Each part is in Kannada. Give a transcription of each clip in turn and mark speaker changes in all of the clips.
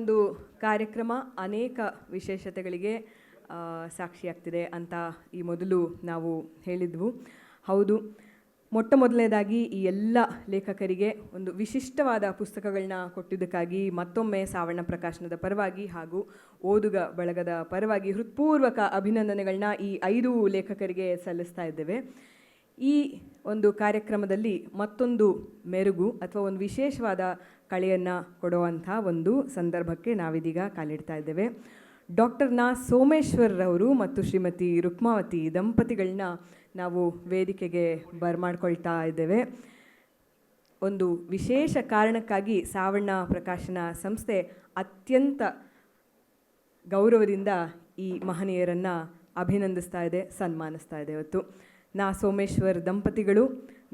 Speaker 1: ಒಂದು ಕಾರ್ಯಕ್ರಮ ಅನೇಕ ವಿಶೇಷತೆಗಳಿಗೆ ಸಾಕ್ಷಿಯಾಗ್ತಿದೆ ಅಂತ ಈ ಮೊದಲು ನಾವು ಹೇಳಿದ್ವು. ಹೌದು, ಮೊಟ್ಟ ಮೊದಲನೇದಾಗಿ ಈ ಎಲ್ಲ ಲೇಖಕರಿಗೆ ಒಂದು ವಿಶಿಷ್ಟವಾದ ಪುಸ್ತಕಗಳನ್ನ ಕೊಟ್ಟಿದ್ದಕ್ಕಾಗಿ ಮತ್ತೊಮ್ಮೆ ಸಾವಣ್ಣ ಪ್ರಕಾಶನದ ಪರವಾಗಿ ಹಾಗೂ ಓದುಗ ಬಳಗದ ಪರವಾಗಿ ಹೃತ್ಪೂರ್ವಕ ಅಭಿನಂದನೆಗಳನ್ನ ಈ 5 ಲೇಖಕರಿಗೆ ಸಲ್ಲಿಸ್ತಾ ಇದ್ದೇವೆ. ಈ ಒಂದು ಕಾರ್ಯಕ್ರಮದಲ್ಲಿ ಮತ್ತೊಂದು ಮೆರುಗು ಅಥವಾ ಒಂದು ವಿಶೇಷವಾದ ಕಳೆಯನ್ನು ಕೊಡುವಂಥ ಒಂದು ಸಂದರ್ಭಕ್ಕೆ ನಾವಿದೀಗ ಕಾಲಿಡ್ತಾ ಇದ್ದೇವೆ. ಡಾಕ್ಟರ್ ನಾ ಸೋಮೇಶ್ವರ್ರವರು ಮತ್ತು ಶ್ರೀಮತಿ ರುಕ್ಮಾವತಿ ದಂಪತಿಗಳನ್ನ ನಾವು ವೇದಿಕೆಗೆ ಬರಮಾಡ್ಕೊಳ್ತಾ ಇದ್ದೇವೆ. ಒಂದು ವಿಶೇಷ ಕಾರಣಕ್ಕಾಗಿ ಸಾವಣ್ಣ ಪ್ರಕಾಶನ ಸಂಸ್ಥೆ ಅತ್ಯಂತ ಗೌರವದಿಂದ ಈ ಮಹನೀಯರನ್ನು ಅಭಿನಂದಿಸ್ತಾ ಇದೆ, ಸನ್ಮಾನಿಸ್ತಾ ಇದೆ. ಇವತ್ತು ನಾ ಸೋಮೇಶ್ವರ್ ದಂಪತಿಗಳು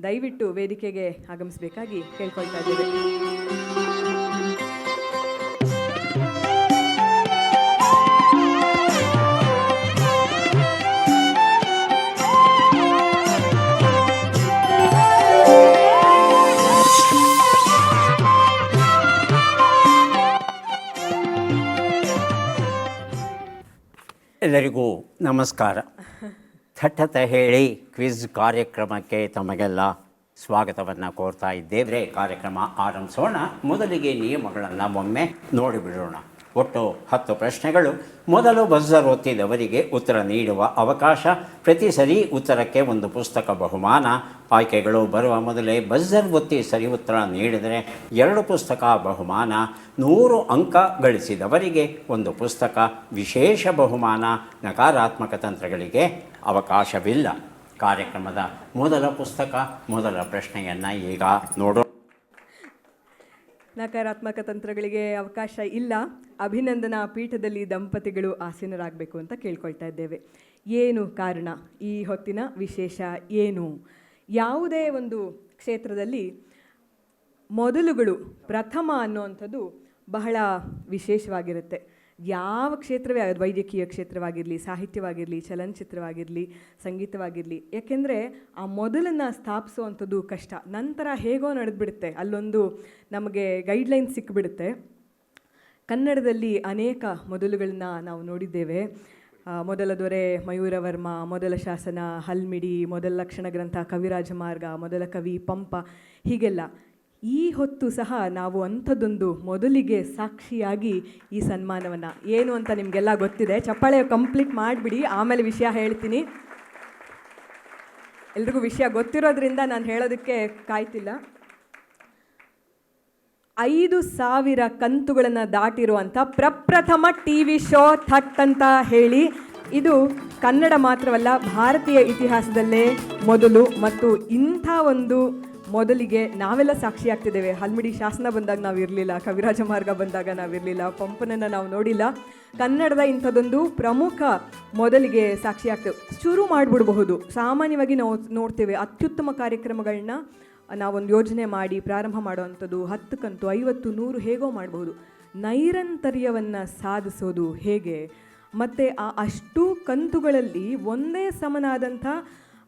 Speaker 1: ದಯವಿಟ್ಟು ವೇದಿಕೆಗೆ ಆಗಮಿಸಬೇಕಾಗಿ ಕೇಳ್ಕೊಳ್ತಾ ಇದ್ದೇವೆ.
Speaker 2: ಎಲ್ಲರಿಗೂ ನಮಸ್ಕಾರ. ಥಟ್ಟತ ಹೇಳಿ ಕ್ವಿಜ್ ಕಾರ್ಯಕ್ರಮಕ್ಕೆ ತಮಗೆಲ್ಲ ಸ್ವಾಗತವನ್ನು ಕೋರ್ತಾ ಇದ್ದೇವೆ. ಕಾರ್ಯಕ್ರಮ ಆರಂಭಿಸೋಣ. ಮೊದಲಿಗೆ ನಿಯಮಗಳನ್ನು ಒಮ್ಮೆ ನೋಡಿಬಿಡೋಣ. ಒಟ್ಟು 10 ಪ್ರಶ್ನೆಗಳು. ಮೊದಲು ಬಜರ್ ಒತ್ತಿದವರಿಗೆ ಉತ್ತರ ನೀಡುವ ಅವಕಾಶ. ಪ್ರತಿ ಸರಿ ಉತ್ತರಕ್ಕೆ ಒಂದು ಪುಸ್ತಕ ಬಹುಮಾನ. ಆಯ್ಕೆಗಳು ಬರುವ ಮೊದಲೇ ಬಜರ್ ಒತ್ತಿ ಸರಿ ಉತ್ತರ ನೀಡಿದರೆ 2 ಪುಸ್ತಕ ಬಹುಮಾನ. 100 ಅಂಕ ಗಳಿಸಿದವರಿಗೆ ಒಂದು ಪುಸ್ತಕ. ವಿಶೇಷ ಬಹುಮಾನ. ನಕಾರಾತ್ಮಕ ತಂತ್ರಗಳಿಗೆ ಅವಕಾಶವಿಲ್ಲ. ಕಾರ್ಯಕ್ರಮದ ಮೊದಲ ಪುಸ್ತಕ, ಮೊದಲ ಪ್ರಶ್ನೆಯನ್ನು ಈಗ ನೋಡೋಣ.
Speaker 1: ನಕಾರಾತ್ಮಕ ತಂತ್ರಗಳಿಗೆ ಅವಕಾಶ ಇಲ್ಲ. ಅಭಿನಂದನಾ ಪೀಠದಲ್ಲಿ ದಂಪತಿಗಳು ಆಸೀನರಾಗಬೇಕು ಅಂತ ಕೇಳ್ಕೊಳ್ತಾ ಇದ್ದೇವೆ. ಏನು ಕಾರಣ? ಈ ಹೊತ್ತಿನ ವಿಶೇಷ ಏನು? ಯಾವುದೇ ಒಂದು ಕ್ಷೇತ್ರದಲ್ಲಿ ಮೊದಲುಗಳು, ಪ್ರಥಮ ಅನ್ನುವಂಥದ್ದು ಬಹಳ ವಿಶೇಷವಾಗಿರುತ್ತೆ. ಯಾವ ಕ್ಷೇತ್ರವೇ ಆಗೋದು, ವೈದ್ಯಕೀಯ ಕ್ಷೇತ್ರವಾಗಿರಲಿ, ಸಾಹಿತ್ಯವಾಗಿರಲಿ, ಚಲನಚಿತ್ರವಾಗಿರಲಿ, ಸಂಗೀತವಾಗಿರಲಿ. ಯಾಕೆಂದರೆ ಆ ಮೊದಲನ್ನು ಸ್ಥಾಪಿಸುವಂಥದ್ದು ಕಷ್ಟ. ನಂತರ ಹೇಗೋ ನಡೆದ್ಬಿಡುತ್ತೆ, ಅಲ್ಲೊಂದು ನಮಗೆ ಗೈಡ್ಲೈನ್ ಸಿಕ್ಕಿಬಿಡುತ್ತೆ. ಕನ್ನಡದಲ್ಲಿ ಅನೇಕ ಮೊದಲುಗಳನ್ನ ನಾವು ನೋಡಿದ್ದೇವೆ. ಮೊದಲ ದೊರೆ ಮಯೂರವರ್ಮ, ಮೊದಲ ಶಾಸನ ಹಲ್ಮಿಡಿ, ಮೊದಲ ಲಕ್ಷಣ ಗ್ರಂಥ ಕವಿರಾಜ ಮಾರ್ಗ, ಮೊದಲ ಕವಿ ಪಂಪ, ಹೀಗೆಲ್ಲ. ಈ ಹೊತ್ತು ಸಹ ನಾವು ಅಂಥದ್ದೊಂದು ಮೊದಲಿಗೆ ಸಾಕ್ಷಿಯಾಗಿ ಈ ಸನ್ಮಾನವನ್ನು, ಏನು ಅಂತ ನಿಮಗೆಲ್ಲ ಗೊತ್ತಿದೆ. ಚಪ್ಪಾಳೆ ಕಂಪ್ಲೀಟ್ ಮಾಡಿಬಿಡಿ, ಆಮೇಲೆ ವಿಷಯ ಹೇಳ್ತೀನಿ. ಎಲ್ರಿಗೂ ವಿಷಯ ಗೊತ್ತಿರೋದ್ರಿಂದ ನಾನು ಹೇಳೋದಕ್ಕೆ ಕಾಯ್ತಿಲ್ಲ. 5,000 ಕಂತುಗಳನ್ನು ದಾಟಿರುವಂಥ ಪ್ರಪ್ರಥಮ TV ಶೋ ಥಟ್ ಅಂತ ಹೇಳಿ. ಇದು ಕನ್ನಡ ಮಾತ್ರವಲ್ಲ, ಭಾರತೀಯ ಇತಿಹಾಸದಲ್ಲೇ ಮೊದಲು. ಮತ್ತು ಇಂಥ ಒಂದು ಮೊದಲಿಗೆ ನಾವೆಲ್ಲ ಸಾಕ್ಷಿಯಾಗ್ತಿದ್ದೇವೆ. ಹಲ್ಮಿಡಿ ಶಾಸನ ಬಂದಾಗ ನಾವು ಇರಲಿಲ್ಲ, ಕವಿರಾಜ ಮಾರ್ಗ ಬಂದಾಗ ನಾವಿರಲಿಲ್ಲ, ಪಂಪನನ್ನು ನಾವು ನೋಡಿಲ್ಲ. ಕನ್ನಡದ ಇಂಥದ್ದೊಂದು ಪ್ರಮುಖ ಮೊದಲಿಗೆ ಸಾಕ್ಷಿಯಾಗ್ತೇವೆ. ಶುರು ಮಾಡಿಬಿಡಬಹುದು. ಸಾಮಾನ್ಯವಾಗಿ ನಾವು ನೋಡ್ತೇವೆ ಅತ್ಯುತ್ತಮ ಕಾರ್ಯಕ್ರಮಗಳನ್ನ ನಾವೊಂದು ಯೋಜನೆ ಮಾಡಿ ಪ್ರಾರಂಭ ಮಾಡುವಂಥದ್ದು 10 ಕಂತು, 50, 100 ಹೇಗೋ ಮಾಡಬಹುದು. ನೈರಂತರ್ಯವನ್ನು ಸಾಧಿಸೋದು ಹೇಗೆ, ಮತ್ತು ಅಷ್ಟು ಕಂತುಗಳಲ್ಲಿ ಒಂದೇ ಸಮನಾದಂಥ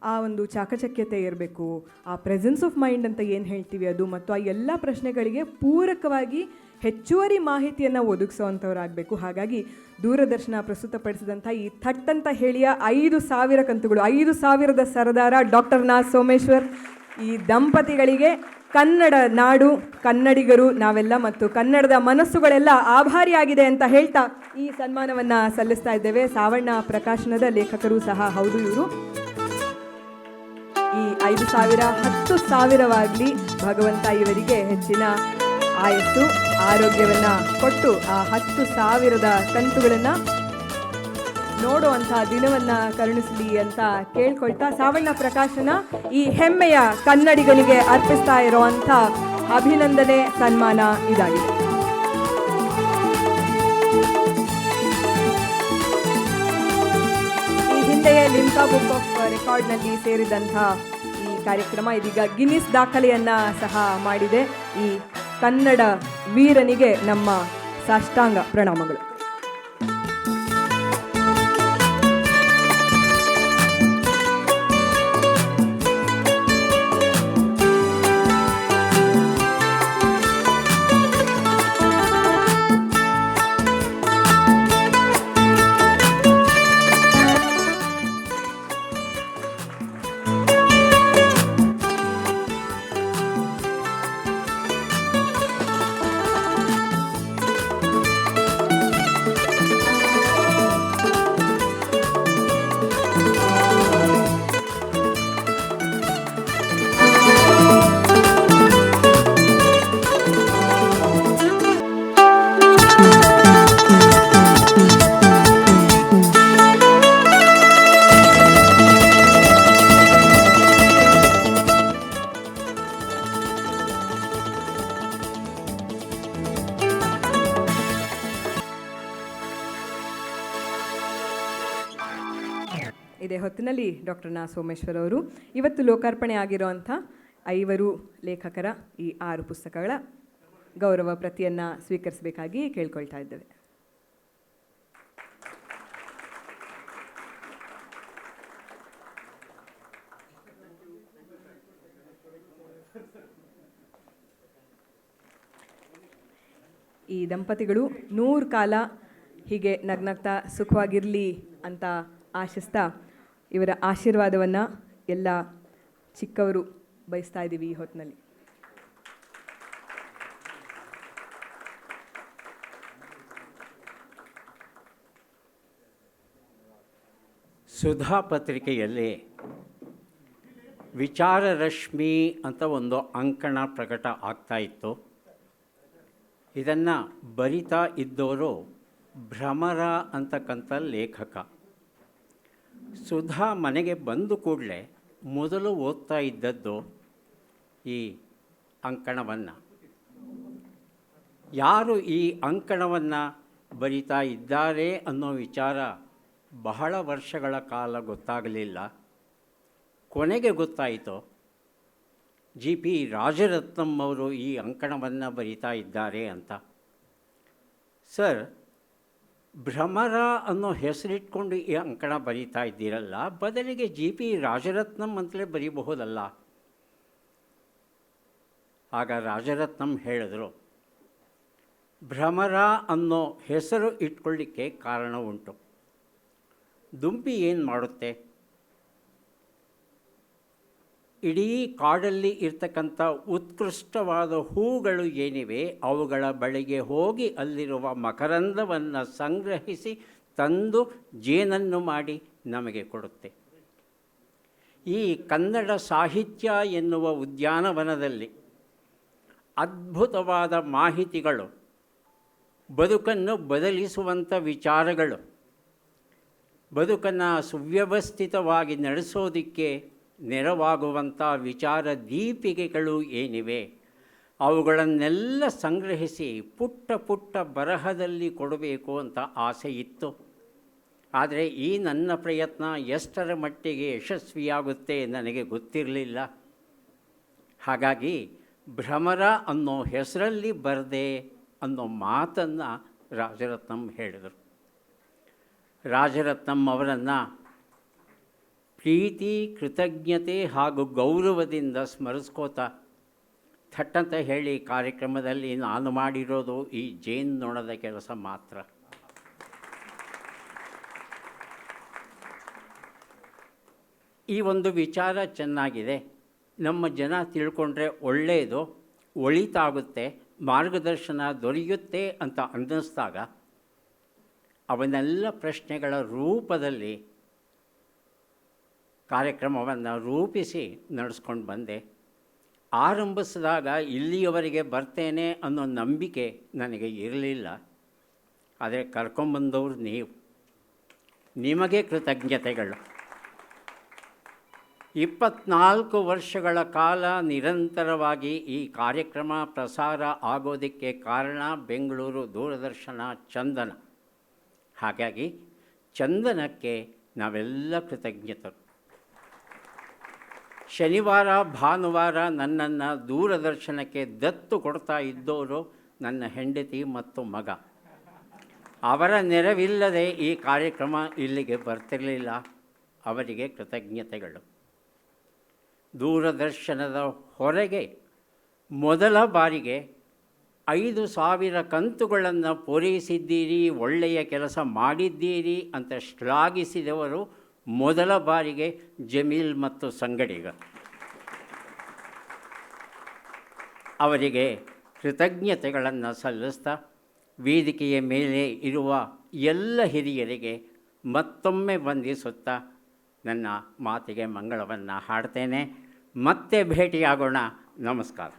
Speaker 1: ಆ ಒಂದು ಚಾಕಚಕ್ಯತೆ ಇರಬೇಕು. ಆ ಪ್ರೆಸೆನ್ಸ್ ಆಫ್ ಮೈಂಡ್ ಅಂತ ಏನು ಹೇಳ್ತೀವಿ ಅದು, ಮತ್ತು ಆ ಎಲ್ಲ ಪ್ರಶ್ನೆಗಳಿಗೆ ಪೂರಕವಾಗಿ ಹೆಚ್ಚುವರಿ ಮಾಹಿತಿಯನ್ನು ಒದಗಿಸೋವಂಥವ್ರಾಗಬೇಕು. ಹಾಗಾಗಿ ದೂರದರ್ಶನ ಪ್ರಸ್ತುತಪಡಿಸಿದಂಥ ಈ ಥಟ್ ಅಂತ ಹೇಳಿಯ 5,000 ಕಂತುಗಳು, 5,000ದ ಸರದಾರ ಡಾಕ್ಟರ್ ನಾ ಸೋಮೇಶ್ವರ್ ಈ ದಂಪತಿಗಳಿಗೆ ಕನ್ನಡ ನಾಡು, ಕನ್ನಡಿಗರು ನಾವೆಲ್ಲ ಮತ್ತು ಕನ್ನಡದ ಮನಸ್ಸುಗಳೆಲ್ಲ ಆಭಾರಿಯಾಗಿದೆ ಅಂತ ಹೇಳ್ತಾ ಈ ಸನ್ಮಾನವನ್ನು ಸಲ್ಲಿಸ್ತಾ ಇದ್ದೇವೆ. ಸಾವಣ್ಣ ಪ್ರಕಾಶನದ ಲೇಖಕರು ಸಹ ಹೌದು ಇವರು. ಈ 5,000 10,000ವಾಗಲಿ. ಭಗವಂತ ಇವರಿಗೆ ಹೆಚ್ಚಿನ ಆಯಸ್ಸು ಆರೋಗ್ಯವನ್ನು ಕೊಟ್ಟು ಆ 10,000ದ ಕಂತುಗಳನ್ನು ನೋಡುವಂಥ ದಿನವನ್ನು ಕರುಣಿಸಲಿ ಅಂತ ಕೇಳ್ಕೊಳ್ತಾ, ಸಾವಣ್ಣ ಪ್ರಕಾಶನ ಈ ಹೆಮ್ಮೆಯ ಕನ್ನಡಿಗನಿಗೆ ಅರ್ಪಿಸ್ತಾ ಇರುವಂಥ ಅಭಿನಂದನೆ ಸನ್ಮಾನ ಇದಾಗಿದೆ. ಈ ಹಿಂದೆಯೇ ಲಿಮ್ಕಾ ಬುಕ್ ಆಫ್ ರೆಕಾರ್ಡ್ನಲ್ಲಿ ಸೇರಿದಂಥ ಈ ಕಾರ್ಯಕ್ರಮ ಇದೀಗ ಗಿನ್ನಿಸ್ ದಾಖಲೆಯನ್ನು ಸಹ ಮಾಡಿದೆ. ಈ ಕನ್ನಡ ವೀರನಿಗೆ ನಮ್ಮ ಸಾಷ್ಟಾಂಗ ಪ್ರಣಾಮಗಳು. ಹೊತ್ತಿನಲ್ಲಿ ಡಾಕ್ಟರ್ ನಾ ಸೋಮೇಶ್ವರ್ ಅವರು ಇವತ್ತು ಲೋಕಾರ್ಪಣೆ ಆಗಿರುವಂಥ 5 ಲೇಖಕರ ಈ 6 ಪುಸ್ತಕಗಳ ಗೌರವ ಪ್ರತಿಯನ್ನು ಸ್ವೀಕರಿಸಬೇಕಾಗಿ ಕೇಳ್ಕೊಳ್ತಾ ಇದ್ದೇವೆ. ಈ ದಂಪತಿಗಳು 100 ಕಾಲ ಹೀಗೆ ನಗ್ನಗ್ತಾ ಸುಖವಾಗಿರಲಿ ಅಂತ ಆಶಿಸ್ತಾ ಇವರ ಆಶೀರ್ವಾದವನ್ನು ಎಲ್ಲ ಚಿಕ್ಕವರು ಬಯಸ್ತಾ ಇದ್ದೀವಿ ಈ ಹೊತ್ತಿನಲ್ಲಿ.
Speaker 2: ಸುಧಾ ಪತ್ರಿಕೆಯಲ್ಲಿ ವಿಚಾರರಶ್ಮಿ ಅಂತ ಒಂದು ಅಂಕಣ ಪ್ರಕಟ ಆಗ್ತಾ ಇತ್ತು. ಇದನ್ನು ಬರಿತಾ ಇದ್ದವರು ಭ್ರಮರ ಅಂತಕ್ಕಂಥ ಲೇಖಕ. ಸುಧಾ ಮನೆಗೆ ಬಂದು ಕೂಡಲೇ ಮೊದಲು ಓದ್ತಾ ಇದ್ದದ್ದು ಈ ಅಂಕಣವನ್ನು. ಯಾರು ಈ ಅಂಕಣವನ್ನು ಬರಿತಾ ಇದ್ದಾರೆ ಅನ್ನೋ ವಿಚಾರ ಬಹಳ ವರ್ಷಗಳ ಕಾಲ ಗೊತ್ತಾಗಲಿಲ್ಲ. ಕೊನೆಗೆ ಗೊತ್ತಾಯಿತು, ಜಿ ಪಿ ರಾಜರತ್ನಂ ಅವರು ಈ ಅಂಕಣವನ್ನು ಬರಿತಾ ಇದ್ದಾರೆ ಅಂತ. ಸರ್, ಭ್ರಮರ ಅನ್ನೋ ಹೆಸರಿಟ್ಕೊಂಡು ಈ ಅಂಕಣ ಬರೀತಾ ಇದ್ದೀರಲ್ಲ, ಬದಲಿಗೆ ಜಿ ಪಿ ರಾಜರತ್ನಂ ಅಂತಲೇ ಬರೀಬಹುದಲ್ಲ. ಆಗ ರಾಜರತ್ನಂ ಹೇಳಿದ್ರು, ಭ್ರಮರ ಅನ್ನೋ ಹೆಸರು ಇಟ್ಕೊಳ್ಳಿಕ್ಕೆ ಕಾರಣ ಉಂಟು. ದುಂಬಿ ಏನು ಮಾಡುತ್ತೆ? ಇಡೀ ಕಾಡಲ್ಲಿ ಇರ್ತಕ್ಕಂಥ ಉತ್ಕೃಷ್ಟವಾದ ಹೂಗಳು ಏನಿವೆ ಅವುಗಳ ಬಳಿಗೆ ಹೋಗಿ ಅಲ್ಲಿರುವ ಮಕರಂದವನ್ನು ಸಂಗ್ರಹಿಸಿ ತಂದು ಜೇನನ್ನು ಮಾಡಿ ನಮಗೆ ಕೊಡುತ್ತೆ. ಈ ಕನ್ನಡ ಸಾಹಿತ್ಯ ಎನ್ನುವ ಉದ್ಯಾನವನದಲ್ಲಿ ಅದ್ಭುತವಾದ ಮಾಹಿತಿಗಳು, ಬದುಕನ್ನು ಬದಲಿಸುವಂಥ ವಿಚಾರಗಳು, ಬದುಕನ್ನು ಸುವ್ಯವಸ್ಥಿತವಾಗಿ ನಡೆಸೋದಕ್ಕೆ ನೆರವಾಗುವಂಥ ವಿಚಾರ ದೀಪಿಕೆಗಳು ಏನಿವೆ ಅವುಗಳನ್ನೆಲ್ಲ ಸಂಗ್ರಹಿಸಿ ಪುಟ್ಟ ಪುಟ್ಟ ಬರಹದಲ್ಲಿ ಕೊಡಬೇಕು ಅಂತ ಆಸೆ ಇತ್ತು. ಆದರೆ ಈ ನನ್ನ ಪ್ರಯತ್ನ ಎಷ್ಟರ ಮಟ್ಟಿಗೆ ಯಶಸ್ವಿಯಾಗುತ್ತೆ ನನಗೆ ಗೊತ್ತಿರಲಿಲ್ಲ. ಹಾಗಾಗಿ ಭ್ರಮರ ಅನ್ನೋ ಹೆಸರಲ್ಲಿ ಬರದೆ ಅನ್ನೋ ಮಾತನ್ನು ರಾಜರತ್ನಂ ಹೇಳಿದರು. ರಾಜರತ್ನಂ ಅವರನ್ನು ಪ್ರೀತಿ, ಕೃತಜ್ಞತೆ ಹಾಗೂ ಗೌರವದಿಂದ ಸ್ಮರಿಸ್ಕೋತಾ ಥಟ್ಟಂತ ಹೇಳಿ ಕಾರ್ಯಕ್ರಮದಲ್ಲಿ ನಾನು ಮಾಡಿರೋದು ಈ ಜೇನ್ನೊಣದ ಕೆಲಸ ಮಾತ್ರ. ಈ ಒಂದು ವಿಚಾರ ಚೆನ್ನಾಗಿದೆ, ನಮ್ಮ ಜನ ತಿಳ್ಕೊಂಡ್ರೆ ಒಳ್ಳೆಯದು, ಒಳಿತಾಗುತ್ತೆ, ಮಾರ್ಗದರ್ಶನ ದೊರೆಯುತ್ತೆ ಅಂತ ಅನ್ನಿಸ್ದಾಗ ಅವನ್ನೆಲ್ಲ ಪ್ರಶ್ನೆಗಳ ರೂಪದಲ್ಲಿ ಕಾರ್ಯಕ್ರಮವನ್ನು ರೂಪಿಸಿ ನಡೆಸ್ಕೊಂಡು ಬಂದೆ. ಆರಂಭಿಸಿದಾಗ ಇಲ್ಲಿಯವರೆಗೆ ಬರ್ತೇನೆ ಅನ್ನೋ ನಂಬಿಕೆ ನನಗೆ ಇರಲಿಲ್ಲ. ಆದರೆ ಕರ್ಕೊಂಬಂದವರು ನೀವು, ನಿಮಗೆ ಕೃತಜ್ಞತೆಗಳು. 24 ವರ್ಷಗಳ ಕಾಲ ನಿರಂತರವಾಗಿ ಈ ಕಾರ್ಯಕ್ರಮ ಪ್ರಸಾರ ಆಗೋದಕ್ಕೆ ಕಾರಣ ಬೆಂಗಳೂರು ದೂರದರ್ಶನ ಚಂದನ. ಹಾಗಾಗಿ ಚಂದನಕ್ಕೆ ನಾವೆಲ್ಲ ಕೃತಜ್ಞತರು. ಶನಿವಾರ ಭಾನುವಾರ ನನ್ನನ್ನು ದೂರದರ್ಶನಕ್ಕೆ ದತ್ತು ಕೊಡ್ತಾ ಇದ್ದವರು ನನ್ನ ಹೆಂಡತಿ ಮತ್ತು ಮಗ. ಅವರ ನೆರವಿಲ್ಲದೆ ಈ ಕಾರ್ಯಕ್ರಮ ಇಲ್ಲಿಗೆ ಬರ್ತಿರಲಿಲ್ಲ. ಅವರಿಗೆ ಕೃತಜ್ಞತೆಗಳು. ದೂರದರ್ಶನದ ಹೊರಗೆ ಮೊದಲ ಬಾರಿಗೆ 5,000 ಕಂತುಗಳನ್ನು ಪೂರೈಸಿದ್ದೀರಿ, ಒಳ್ಳೆಯ ಕೆಲಸ ಮಾಡಿದ್ದೀರಿ ಅಂತ ಶ್ಲಾಘಿಸಿದವರು ಮೊದಲ ಬಾರಿಗೆ ಜಮೀಲ್ ಮತ್ತು ಸಂಗಡಿಗರು. ಅವರಿಗೆ ಕೃತಜ್ಞತೆಗಳನ್ನು ಸಲ್ಲಿಸ್ತಾ ವೇದಿಕೆಯ ಮೇಲೆ ಇರುವ ಎಲ್ಲ ಹಿರಿಯರಿಗೆ ಮತ್ತೊಮ್ಮೆ ವಂದಿಸುತ್ತಾ ನನ್ನ ಮಾತಿಗೆ ಮಂಗಳವನ್ನು ಹಾಡ್ತೇನೆ. ಮತ್ತೆ ಭೇಟಿಯಾಗೋಣ. ನಮಸ್ಕಾರ.